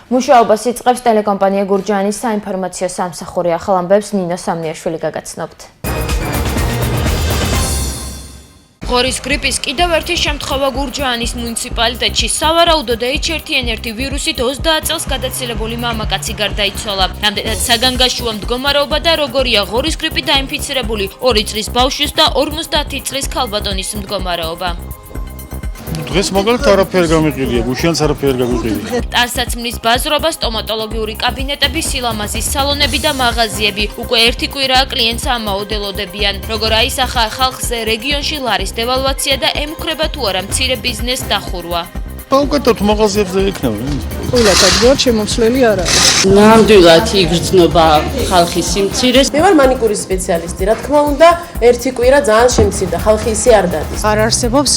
მუშაობას იწყებს ტელეკომპანია გურჯაანის საინფორმაციო სამსახური. ახალ ამბებს ნინო სამნიაშვილი გაგაცნობთ. ღორის გრიპის კიდევ ერთი შემთხვევა გურჯაანის მუნიციპალიტეტში. სავარაუდოდ H1N1 ვირუსით 20 წელს გადაცილებული მამაკაცი გარდაიცვალა. რამდენად საგანგაშოა მდგომარეობა და როგორია ღორის გრიპით დაინფიცირებული 2 წლის ბავშვის და 50 წლის ქალბატონის მდგომარეობა. დღეს მაგალითად არაფერი გამიყიდია, გუშინაც არაფერი გამიყიდია. ტანსაცმლის ბაზრობა, სტომატოლოგიური კაბინეტები, სილამაზის სალონები და მაღაზიები. უკვე ერთი კვირაა კლიენტს ამაოდელოდებიან. როგორ აისახა ხალხს რეგიონში ლარის დევალვაცია და ემუქრება თუ არა მცირე ბიზნეს დახურვა. გაუკეთოთ მაღაზიებზე იქნება. ყველათ ადგილად შემოცლელი არ არის. ნამდვილად იგრძნობა ხალხის სიმცირეს. მე ვარ მანიკურის სპეციალისტი. რა თქმა უნდა, ერთი კვირა ძალიან შემცირდა. ხალხი ისე არ დადის. არ არსებობს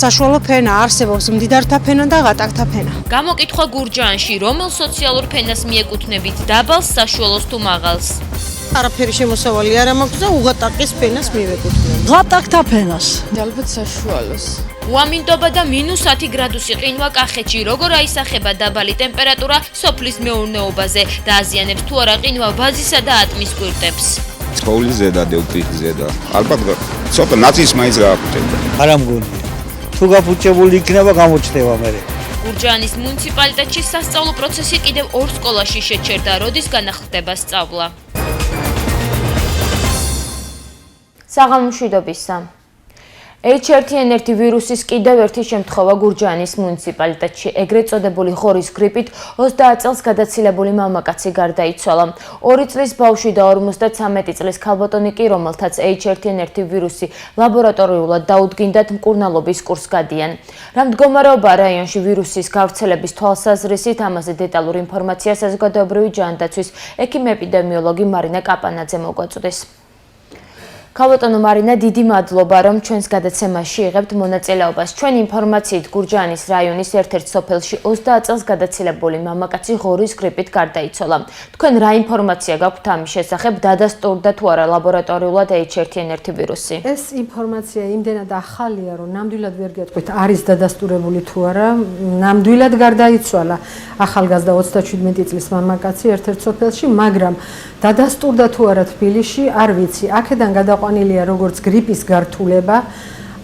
საშუალო ფენა, არსებობს მდიდართა ფენა და ღატაკთა ფენა. გამოკითხვა გურჯაანში, რომელ სოციალურ ფენას მიეკუთვნებით, დაბალს, საშუალოს თუ მაღალს? არაფერი შემოსავალი არ მაქვს და უღატაკის ფენას მივეკუთვნებ. ღატაკთა ფენას. ალბათ საშუალოს. უამინდობა და -10 გრადუსი ყინვა კახეთში. როგორ აისახება დაბალი ტემპერატურა სოფლის მეურნეობაზე და აზიანებს თუ არა ყინვა ვაზისა და ატმის კვირტებს? ცხოვლის ზედა, დევკრის ზედა. ალბათ ცოტა ნაცის მაინც გააფუჭებდა. არა მგონია. თუ გაფუჭებული იქნება გამოჩნდება მე. გურჯაანის მუნიციპალიტეტში სასწავლო პროცესი კიდევ 2 სკოლაში შეჩერდა, როდის განახლდება სწავლა. საღამომშვიდობისა. H1N1 ვირუსის კიდევ ერთი შემთხვევა გურჯაანის მუნიციპალიტეტში. ეგრეთ წოდებული ღორის გრიპით 20 წელს გადაცილებული მამაკაცი გარდაიცვალა. 2 წლის ბავშვი და 53 წლის ქალბატონი კი, რომელთაც H1N1 ვირუსი ლაბორატორიულად დაუდგინდათ, მკურნალობის კურსს გადიან. რა მდგომარეობაა რაიონში ვირუსის გავრცელების თვალსაზრისით, ამაზე დეტალურ ინფორმაციას საზოგადოებრივი ჯანდაცვის ექიმ-ეპიდემიოლოგი მარინა კაპანაძე მოგვაწვდის. ქალბატონო მარინა, დიდი მადლობა, რომ ჩვენს გადაცემაში იღებთ მონაწილეობას. ჩვენ ინფორმაციით გურჯაანის რაიონის ერთ-ერთ სოფელში 20 წელს გადაცილებული მამაკაცი ღორის გრიპით გარდაიცვალა. თქვენ რა ინფორმაცია გაქვთ ამის შესახებ? დადასტურდა თუ არა ლაბორატორიულად H1N1 ვირუსი? ეს ინფორმაცია იმდენად ახალია, რომ ნამდვილად ვერ გეტყვით, არის დადასტურებული თუ არა. ნამდვილად გარდაიცვალა ახალგაზრდა 27 წლის მამაკაცი ერთ-ერთ სოფელში, მაგრამ დადასტურდა თუ არა თბილისში, არ ვიცი. აქედან გადაყვანილია როგორც გრიპის გართულება,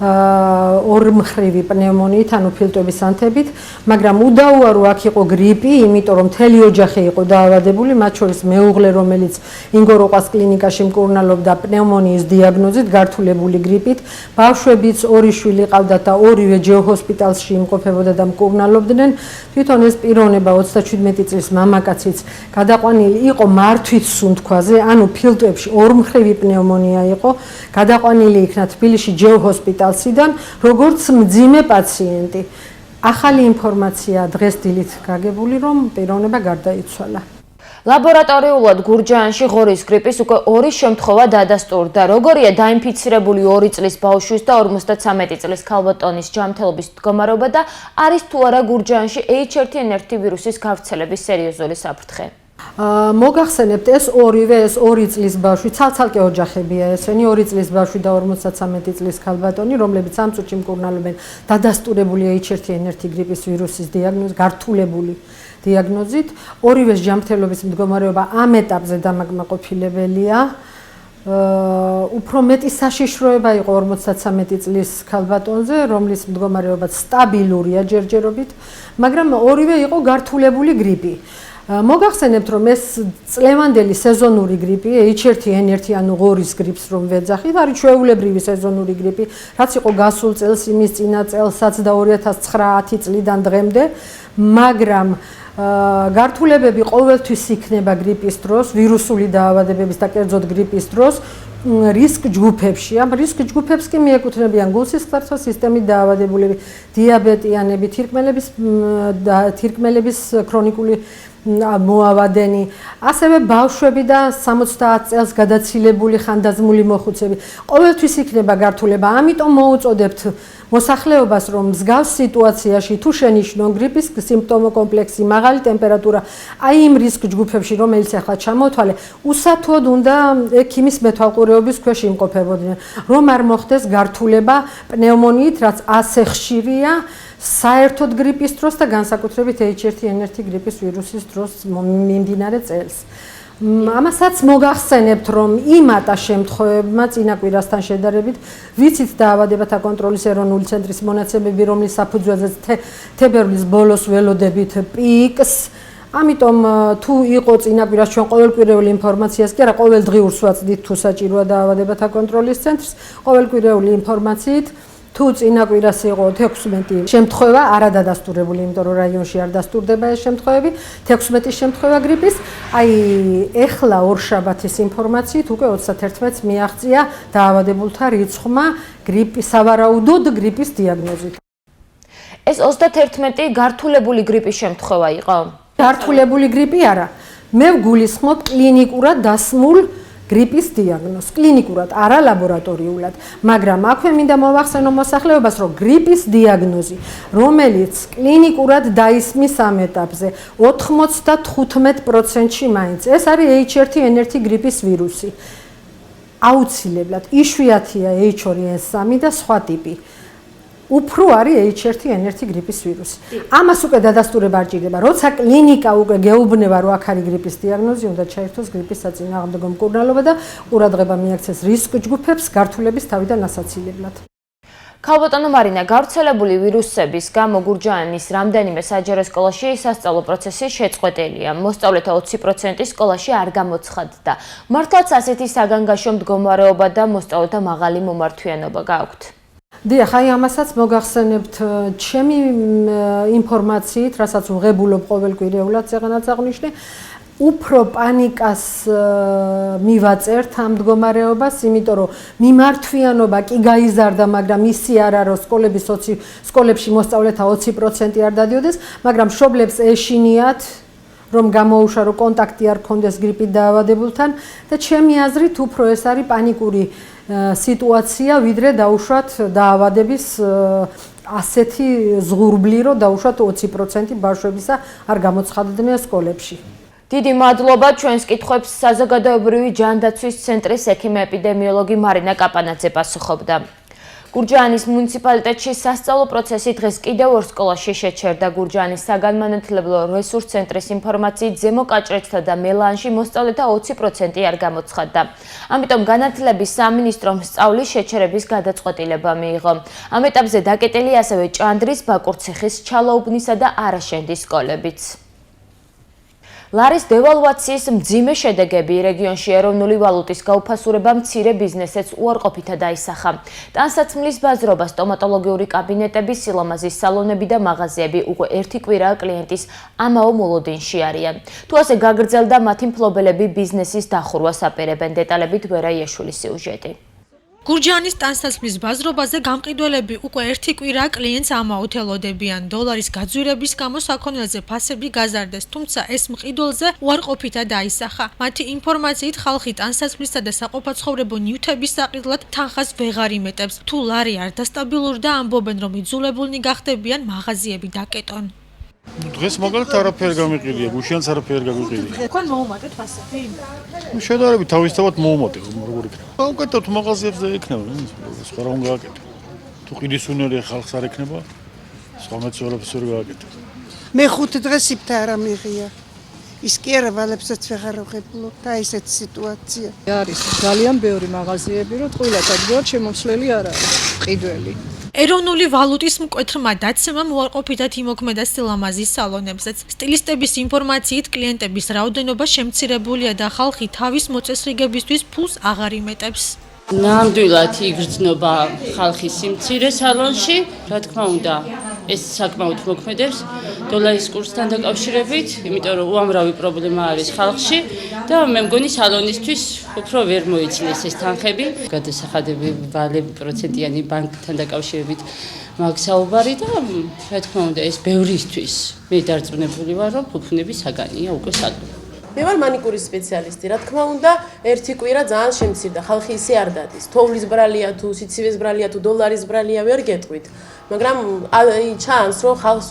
ორმხრივი პნევმონიით, ანუ ფილტვების ანთებით, მაგრამ უდაოა აქ იყო გრიპი, იმიტომ რომ მთელი ოჯახი იყო დაავადებული, მათ შორის მეუღლე, რომელიც ინგოროყას კლინიკაში მკურნალობდა პნევმონიის დიაგნოზით, გართულებული გრიპით, ბავშვებიც 2 შვილი ყავდათ და ორივე ჯეოჰოსპიტალში იმყოფებოდა და მკურნალობდნენ. თვითონ ეს პიროვნება 27 წლის მამაკაციც გადაყვანილი იყო მართვის სუნთქვაზე, ანუ ფილტვებში ორმხრივი პნევმონია იყო, გადაყვანილი იქნა თბილისში ჯეოჰოსპიტალსიდან, როგორც მძიმე პაციენტი. ახალი ინფორმაცია დღეს დილით გაგებული, რომ პიროვნება გარდაიცვალა. ლაბორატორიულად გურჯაანში ღორის გრიპის უკვე 2 შემთხვევა დადასტურდა. როგორია დაინფიცირებული 2 წლის ბავშვის და 53 წლის ქალბატონის ჯანმრთელობის მდგომარეობა და არის თუ არა გურჯაანში H1N1 ვირუსის გავრცელების სერიოზული საფრთხე? მოგახსენებთ, ეს 2 წლის ბავშვი, ცალ-ცალკე ოჯახებია ესენი, 2 წლის ბავშვი და 53 წლის ქალბატონი, რომლებიც ამ წუთში მკურნალობენ, დადასტურებული H1N1 გრიპის ვირუსის დიაგნოზით, გართულებული დიაგნოზით. ორივეს ჯანმრთელობის მდგომარეობა ამ ეტაპზე დამაკმაყოფილებელია. უფრო მეტი საშიშროება იყო 53 წლის ქალბატონზე, რომლის მდგომარეობაც სტაბილურია ჯერჯერობით, მაგრამ ორივე იყო გართულებული გრიპი. მოგახსენებთ, რომ ეს წლევანდელი სეზონური გრიპი, H1N1 ანუ ღორის გრიპს რომ ვეძახით, არის ჩვეულებრივი სეზონური გრიპი, რაც იყო გასულ წელს, იმის წინა წელსაც და 2009-10 წლიდან დღემდე, მაგრამ გართულებები ყოველთვის იქნება გრიპის დროს, ვირუსული დაავადებების და კერძოდ გრიპის დროს, რისკ ჯგუფებში. ამ რისკ ჯგუფებს კი მიეკუთვნებიან გულსისხლძარღვთა სისტემით დაავადებულები, დიაბეტიანები, თირკმელების ქრონიკული მოავადენი, ასევე ბავშვები და 70 წელს გადაცილებული ხანდაზმული მოხუცები. ყოველთვის იქნება გართულება, ამიტომ მოუწოდებთ მოსახლეობას, რომ მსგავს სიტუაციაში თუ შენიშნონ გრიპის სიმპტომო კომპლექსი, მაღალი ტემპერატურა, აი იმ რისკ ჯგუფებში, რომელიც ახლა ჩამოთვალე, უსათოდ უნდა ექიმის მეთვალყურეობის ქვეშ იმყოფებოდნენ, რომ არ მოხდეს გართულება პნევმონიით, რაც ასე ხშირია საერთოდ გრიპის დროს და განსაკუთრებით H1N1 გრიპის ვირუსის დროს მიმდინარე წელს. ამასაც მოგახსენებთ, რომ იმ ატა შემთხვევებმა წინა კვირასთან შედარებით ვიცით დაავადებათა კონტროლის ეროვნული ცენტრის მონაცემები, რომლის საფუძველზეც თებერვლის ბოლოს ველოდებით პიკს. ამიტომ თუ იყო წინა კვირას ჩვენ ყოველკვირეული ინფორმაციას კი არა ყოველდღიურს ვაწვდით თუ საჭიროა დაავადებათა კონტროლის ცენტრს, ყოველკვირეული ინფორმაციით თუ წინა კვირას იყო 16 შემთხვევა არადადასტურებული, იმიტომ რომ რაიონში არ დასტურდება ეს შემთხვევები, 16 შემთხვევა გრიპის, აი ეხლა ორშაბათის ინფორმაციით უკვე 31-ს მიაღწია დაავადებულთა რიცხვმა გრიპის, სავარაუდოდ გრიპის დიაგნოზით. ეს 31 გართულებული გრიპის შემთხვევა იყო. გართულებული გრიპი არა. მე ვგულისხმობ კლინიკურად დასმულ გრიპის დიაგნოზს, კლინიკურად, არა ლაბორატორიულად, მაგრამ აქვე მინდა მოვახსენო მოსახლეობას, რომ გრიპის დიაგნოზი, რომელიც კლინიკურად დაისმის ამ ეტაპზე 95%-ში მაინც, ეს არის H1N1 გრიპის ვირუსი. აუცილებლად იშვიათია H2N3 და სხვა ტიპი. უფრო არის H1N1 გრიპის ვირუსი. ამას უკვე დადასტურება არ ჭირდება. როცა კლინიკა უკვე გეუბნება, რომ აქ არის გრიპის დიაგნოზი, უნდა ჩაერთოს გრიპის საწინააღმდეგო მკურნალობა და ყურადღება მიაქცეს რისკ ჯგუფებს გართულების თავიდან ასაცილებლად. ქალბატონო მარინა, გავრცელებული ვირუსების გამო გურჯაანის რამდენიმე საჯარო სკოლაში სასწავლო პროცესი შეწყვეტილია. მოსწავლეთა 20% სკოლაში არ გამოცხადდა. მართლაც ასეთი საგანგაშო მდგომარეობა და მოსწავლეთა მაღალი მომართვიანობა გააქვთ? დიახ, აი ამასაც მოგახსენებთ ჩემი ინფორმაციით, რასაც ვღებულობ ყოველკვირეულად, ზეგანაც აღვნიშნე, უფრო პანიკას მივაწერთ ამ მდგომარეობას, იმიტომ რომ მიმართვიანობა კი გაიზარდა, მაგრამ ისი არა, რომ სკოლებში მოსწავლეთა 20% არ დადიოდეს, მაგრამ მშობლებს ეშინიათ, რომ გამოუშვა, რომ კონტაქტი არ ქონდეს გრიპით დაავადებულთან და ჩემი აზრით უფრო ეს არის პანიკური სიტუაცია, ვიდრე დაუშვათ დაავადების ასეთი ზღურბლი, რომ დაუშვათ 20% ბავშვებისა არ გამოცხადდნენ სკოლებში. დიდი მადლობა ჩვენს კითხვებს საზოგადოებრივი ჯანდაცვის ცენტრის ექიმ-ეპიდემიოლოგი მარინა კაპანაძე პასუხობდა. გურჯაანის მუნიციპალიტეტში სასწავლო პროცესი დღეს კიდევ ორ სკოლაში შეჩერდა. გურჯაანის საგანმანათლებლო რესურს ცენტრის ინფორმაციით ზემო კაჭრეთსა და მელანში მოსწავლეთა 20% არ გამოცხადდა. ამიტომ განათლების სამინისტრომ სწავლის შეჩერების გადაწყვეტილება მიიღო. ამ ეტაპზე დაკეტილია ასევე ჭანდრის, ბაკურციხის, ჩალოუბნისა და არაშენდის სკოლებიც. ლარის დევალვაციის მძიმე შედეგები რეგიონში ეროვნული ვალუტის გაუფასურება მცირე ბიზნესებს უარყოფითად აისახა. ტანსაცმლის ბაზრობა, სტომატოლოგიური კაბინეტები, სილამაზის სალონები და მაღაზიები უკვე ერთი კვირაა კლიენტის ამაო მოლოდინში არიან. თუ ასე გაგრძელდა, მათი მფლობელები ბიზნესის დახურვას აპირებენ. დეტალებით ვერა იაშვილის სიუჟეტი. გურჯაანის ტანსაცმლის ბაზრობაზე გამყიდველები უკვე ერთი კვირაა კლიენტს ამაოთელოდებიან. დოლარის გაძვირების გამო საქონელზე ფასები გაზარდეს, თუმცა ეს მყიდველზე უარყოფითად აისახა. მათი ინფორმაციით ხალხი ტანსაცმლისა და საყოფაცხოვრებო ნივთების საყიდლად თანხას ვეღარ იმეტებს. თუ ლარი არ დასტაბილურდა, ამბობენ, რომ იძულებულნი გახდებიან მაღაზიები დაკეტონ. დღეს მაგალითად არაფერი გამიყიდია, გუშინაც არაფერი გამიყიდია. თქვენ მოუმატეთ ფასები? შედარებით თავისთავად მოუმატეთ, როგორ იქნება. უკეთოთ მაღაზიებზე იქნება, სხვა რა უნდა გააკეთო. თუ ყიდის უნელი ხალხს არ ექნება, სხვა მეცნიერებს ვერ გააკეთო. მე 5 დღეს იფთა არ ამიღია. ის კი არა ვალებსაც ვეღარ ვღებულობ და ესეთ სიტუაცია. არის ძალიან ბევრი მაღაზიები, რომ ტყუილად ადგილად შემომსვლელი არ არის ყიდველი. ეროვნული ვალუტის მკვეთრმა დაცემამ უარყოფითად იმოქმედა სილამაზის სალონებზეც. სტილისტების ინფორმაციით კლიენტების რაოდენობა შემცირებულია და ხალხი თავის მოწესრიგებისთვის ფულს აღარ იმეტებს. ნამდვილად იგრძნობა ხალხის სიმცირე სალონში, რა თქმა უნდა, ეს საკმაოდ მოქმედებს დოლარის კურსთან დაკავშირებით, იმიტომ რომ უამრავი პრობლემა არის ხალხში და მე მგონი სალონისთვის უფრო ვერ მოიცნეს ეს თანხები. გადასახადები ვალები პროცენტიანი ბანკთან დაკავშირებით მაგ საუბარი და რა თქმა უნდა ეს ბევრისთვის მე დარწმუნებული ვარ, რომ ფუფუნების საგანია უკვე სალონი. მე ვარ მანიკურის სპეციალისტი, რა თქმა უნდა, ერთი კვირა ძალიან შემცირდა, ხალხი ისე არ დადის. თოვლის ბრალია თუ სიცივეს ბრალია თუ დოლარის ბრალია ვერ გეტყვით, მაგრამ ჩანს, რომ ხალხს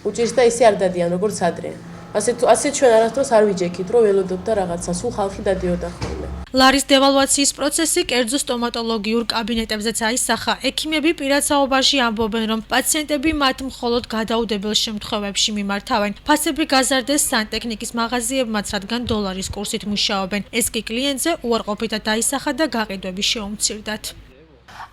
უჭირს და ისე არ დადიან, როგორც ადრე. ასე ჩვენ არასდროს არ ვიჯექით, რომ ველოდოთ და რაღაცა, სულ ხალხი დადიოდა ხოლმე. ლარის დევალვაციის პროცესი კერძო სტომატოლოგიურ კაბინეტებზეც აისახა. ექიმები პირად საუბარში ამბობენ, რომ პაციენტები მათ მხოლოდ გადაუდებელ შემთხვევებში მიმართავენ. ფასები გაზარდეს სანტექნიკის მაღაზიებმაც, რადგან დოლარის კურსით მუშაობენ. ეს კი კლიენტზე უარყოფითად აისახა და გაყიდვები შეუმცირდათ.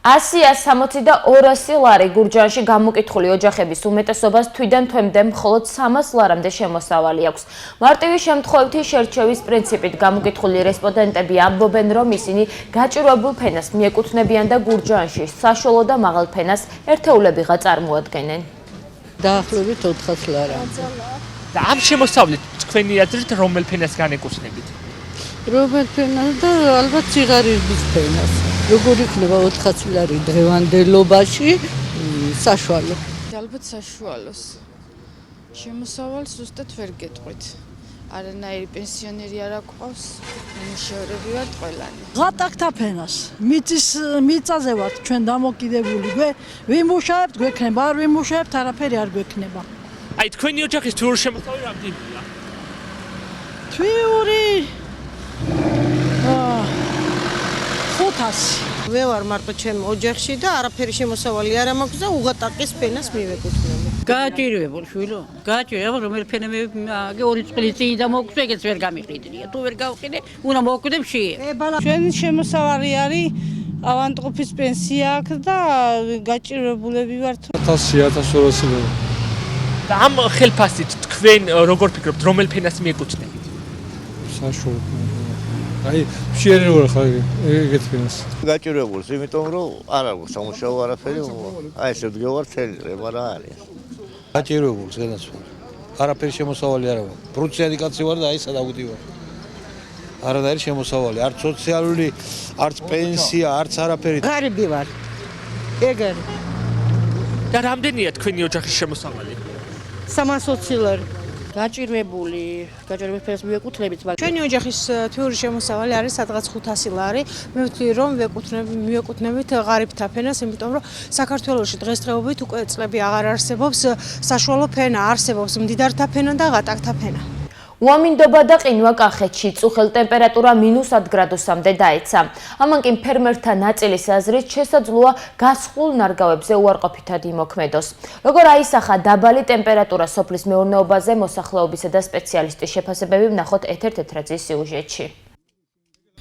100-60 და 200 ლარი გურჯაანში გამოკითხული ოჯახების უმეტესობას თვიდან თვემდე მხოლოდ 300 ლარამდე შემოსავალი აქვს. მარტივი შემთხვევითი შერჩევის პრინციპით გამოკითხული რესპონდენტები ამბობენ, რომ ისინი გაჭირვებულ ფენას მიეკუთვნებიან და გურჯაანში საშუალო და მაღალ ფენას ერთეულებიღა წარმოადგენენ. დაახლოებით 400 ლარა. და ამ შემოსავლით თქვენი აზრით რომელ ფენას განეკუთვნებით? რომელ ფენას და ალბათ ციგარის ფენას. როგორ იქნება 400 ლარი დღევანდელობაში საშუალო? ალბათ საშუალოს. შემოსავალს ზუსტად ვერ გეტყვით. არანაირი პენსიონერი არ აქვს, მუშაობები ვართ ყველანი. ღატაკთა ფენას. მიწაზე ვართ ჩვენ დამოკიდებული. ვიმუშავებთ, გვექნება, არ ვიმუშავებთ, არაფერი არ გვექნება. აი თქვენი ოჯახის თვიური შემოსავალი რამდენია? თვიური 500. მე ვარ მარტო ჩემ ოჯახში და არაფერი შემოსავალი არ მაქვს და უღატაკის ფენას მივეკუთვნები. გააჭირვებულ შვილო, გააჭირვებულ რომელი ფენები აგე 2 წლის წინ და მოგვწე ეგეც ვერ გამიყიდრია. თუ ვერ გავყიდე, უნდა მოვკვდე მშიე. ჩვენი შემოსავალი არის ავანტყოფის პენსია აქვს და გაჭირვებულები ვართ. 1000-1200 ლარი. და ამ ხელფასით თქვენ როგორ ფიქრობთ, რომელ ფენას მიეკუთვნებით? საშუალო. აი, მშიერი ვარ ხარ ეგეთ ფენას. გაჭირვებულს, იმიტომ რომ არ აქვს სამუშაო არაფერი. აი ესე ვდგევარ თელი დღე, მაგრამ არ არის. გაჭირვებულს განაცვალე. არაფერი შემოსავალი არ აქვს. პროცენტი კაცი ვარ და აი სადავდივარ. არანაირი შემოსავალი, არც სოციალური, არც პენსია, არც არაფერი. ღარიბი ვარ. ეგარი. და რამდენია თქვენი ოჯახის შემოსავალი? 320 ლარი. გაჭირვებული ფენას მივეკუთვნებით, მაგრამ ჩვენი ოჯახის თვიური შემოსავალი არის სადღაც 500 ლარი. მე ვთვლი რომ მივეკუთვნებით ღარიბთა ფენას, იმიტომ რომ საქართველოში დღესდღეობით უკვე წლები აღარ არსებობს საშუალო ფენა, არსებობს მდიდართა ფენა და ღატაკთა ფენა. უამინდობა და ყინვა კახეთში, წუხელ ტემპერატურა -10 გრადუსამდე დაეცა. ამან კი ფერმერთა ნაწილის აზრით შესაძლოა გასხულ ნარგავებზე უარყოფითად იმოქმედოს. როგორ აისახა დაბალი ტემპერატურა სოფლის მეურნეობაზე, მოსახლეობისა და სპეციალისტის შეფასებები ვნახოთ ეთერ თეთრაძის სიუჟეტში.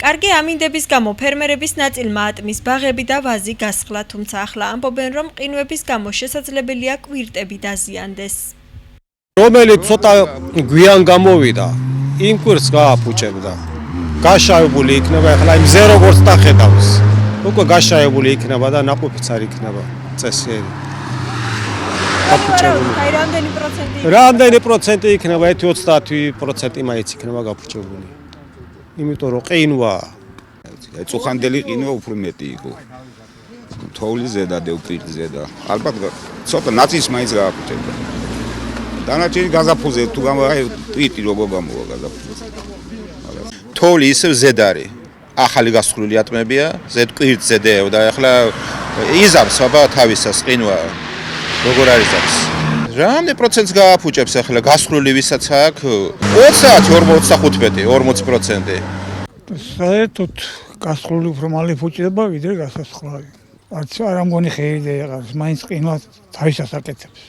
კარგი ამინდების გამო ფერმერების ნაწილმა ატმის ბაღები და ვაზი გასხლა, თუმცა ახლა ამბობენ, რომ ყინვების გამო შესაძლებელია კვირტები დაზიანდეს. რომელიც ცოტა გვიან გამოვიდა, იმ კვირს გააფუჭებდა. გაშავებული იქნება, ახლა იმ ზე როგორც დახედავს. უკვე გაშავებული იქნება და ნაყოფიც არ იქნება წესიერი. გაფუჭებული. აი რამდენი პროცენტი? რამდენი პროცენტი იქნება? 30% მაინც იქნება გაფუჭებული. იმიტომ რომ ყინვა, წუხანდელი ყინვა უფრო მეტი იყო. თოვლიზე და დევპირზე და ალბათ ცოტა ნაწილს მაინც გააფუჭებდა. დანარჩენი გაზაფხულზე თუ ტვიტი როგორ გამოვა გაზაფხულზე. თოვლი ისევ ზედ არის. ახალი გასხლული ატმებია, ზედ კვირტზე დევ და ახლა იზამს აბა თავისას ყინვა. როგორ არის ზამს? რამდენი პროცენტს გააფუჭებს ახლა გასხლული ვისაც აქვს? 20-45, 40%. საერთოდ გასხლული უფრო მალე ფუჭდება ვიდრე გასასხლავი. არ ამგონი ხეირდა იღავს, მაინც ყინვა თავისას აკეთებს.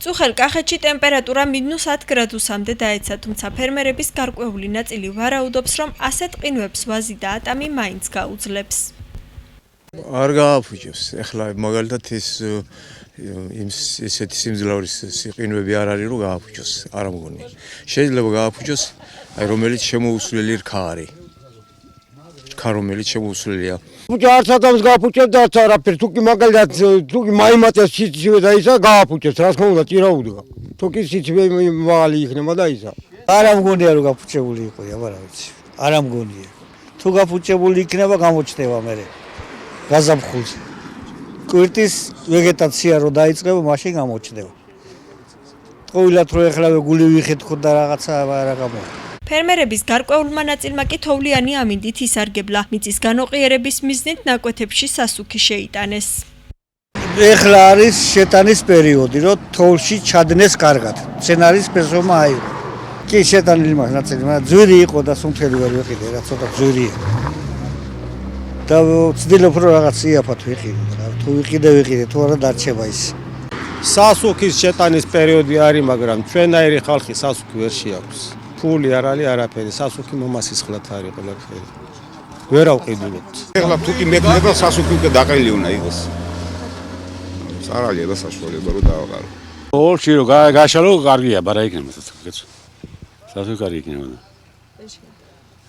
წუხელ კახეთში ტემპერატურა -10 გრადუსამდე დაეცა, თუმცა ფერმერების გარკვეული ნაწილი ვარაუდობს, რომ ასეთ ყინვებს ვაზი და ატამი მაინც გაუძლებს. არ გააფუჭებს. ეხლა მაგალითად ესეთი სიმძლავრის ყინვები არ არის, რომ გააფუჭოს, არ ამგონი. შეიძლება გააფუჭოს, აი რომელიც შემოუსვლელი რქა არის. რქა რომელიც შემოუსვლელია. არც ადამიანს გააფუჭებს და არც არაფერი. თუ კი მაგალითად თუ კი მაიმატებს სიცივე და ისა გააფუჭებს, რა თქმა უნდა, ტირა უდგა. თუ კი სიცივე მაღალი იქნება და ისა. არ ამგონია რომ გაფუჭებული იყო, აბა რა ვიცი. არ ამგონია. თუ გაფუჭებული იქნება, გამოჩნდება მერე. გაზაფხულზე. კვირტის ვეგეტაცია რო დაიწყება, მაშინ გამოჩნდება. ყოველად რო ეხლა გული ვიხეთ ხო და რაღაცა რა გამოვა. ფერმერების გარკვეულმა ნაწილმა კი თოვლიანი ამინდით ისარგებლა. მიწის განოყიერების მიზნით ნაკვეთებში სასუქი შეიტანეს. ეხლა არის შეტანის პერიოდი, რომ თოვლში ჩადნეს კარგად. მცენარის პერსომა აიღო. კი შეტანილი მას ნაწილი, მაგრამ ძვირი იყო და სუნთელი ვერ ვიყიდე, რა ცოტა ძვირია. და ვცდილობ რომ რაღაც იაფად ვიყიდო. თუ ვიყიდე, თუ არა დარჩება ის. სასუქის შეტანის პერიოდი არის, მაგრამ ჩვენაირი ხალხი სასუქი ვერ შეაქვს. ფული არ არის არაფერი, სასუქი მომასისხლად არის ყველაფერი. ვერ ავყიდულობთ. ეხლა თუ კი მექნება სასუქი უკვე დაყრილი უნდა იყოს. არ არის და საშუალება რომ დავაყარო. ორში რომ გაშალო კარგია, ბარა იქნება სასუქიც. სასუქი კარგი იქნება.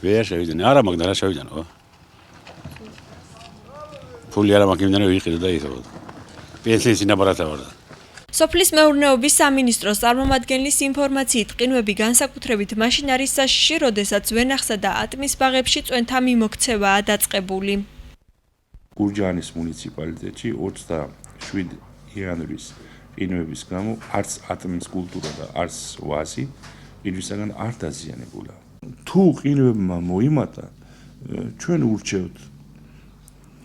ვერ შევიძინე, არა მაგ და რა შევიძინო. ფული არა მაქვს იმდენად ვიყიდო და ისო. პენსიის ინაბარათა ვარ. სოფლის მეურნეობის სამინისტროს წარმომადგენლის ინფორმაციით, ყინვები განსაკუთრებით მაშინ არის საშიში, როდესაც ვენახსა და ატმის ბაღებში წვენთა მიმოქცევაა დაწყებული. გურჯაანის მუნიციპალიტეტში 27 იანვრის ყინვების გამო არც ატმის კულტურა და არც ვაზი ყინვისაგან არ დაზიანებულა. თუ ყინვებმა მოიმატა, ჩვენ ურჩევთ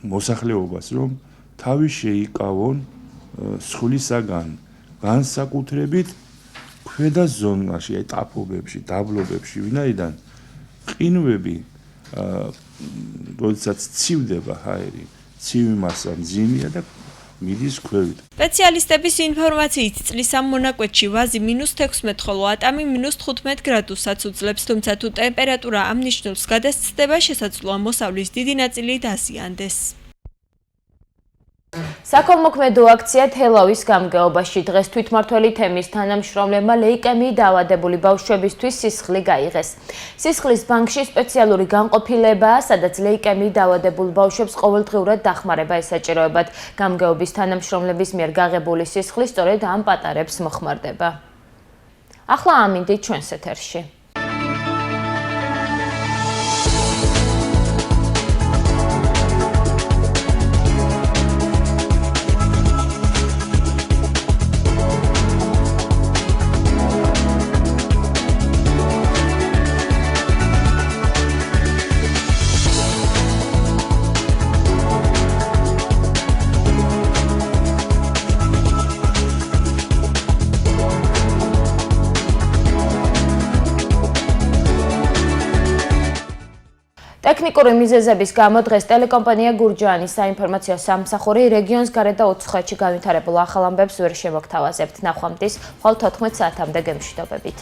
მოსახლეობას, რომ თავი შეიკავონ სხვლისაგან განსაკუთრებით ქვედა ზონაში, აი ტაფობებში, დაბლობებში, ვინაიდან ყინვები როდესაც ცივდება ჰაერი, ცივი მასა მძიმეა და მიდის ქვევით. სპეციალისტების ინფორმაციით, წლის ამ მონაკვეთში ვაზი -16, ხოლო ატამი -15 გრადუსაც უძლებს, თუმცა თუ ტემპერატურა ამ ნიშნულს გადასცდება, შესაძლოა მოსავლის დიდი ნაწილი დაზიანდეს. საქველმოქმედო აქცია თელავის გამგეობაში დღეს თვითმმართველი თემის თანამშრომლებმა ლეიკემიით დაავადებული ბავშვებისთვის სისხლი გაიღეს. სისხლის ბანკში სპეციალური განყოფილებაა, სადაც ლეიკემიით დაავადებულ ბავშვებს ყოველდღიურად დახმარება ესაჭიროებათ. გამგეობის თანამშრომლების მიერ გაღებული სისხლი სწორედ ამ პატარებს მოხმარდება. ახლა ამინდი ჩვენს ეთერში. ტექნიკური მიზეზების გამო დღეს ტელეკომპანია გურჯაანის საინფორმაციო სამსახური რეგიონს გარეთ და უცხოეთში განვითარებულ ახალ ამბებს ვერ შემოგთავაზებთ. ნახვამდის მხოლოდ 14 საათამდე გემშვიდობებით.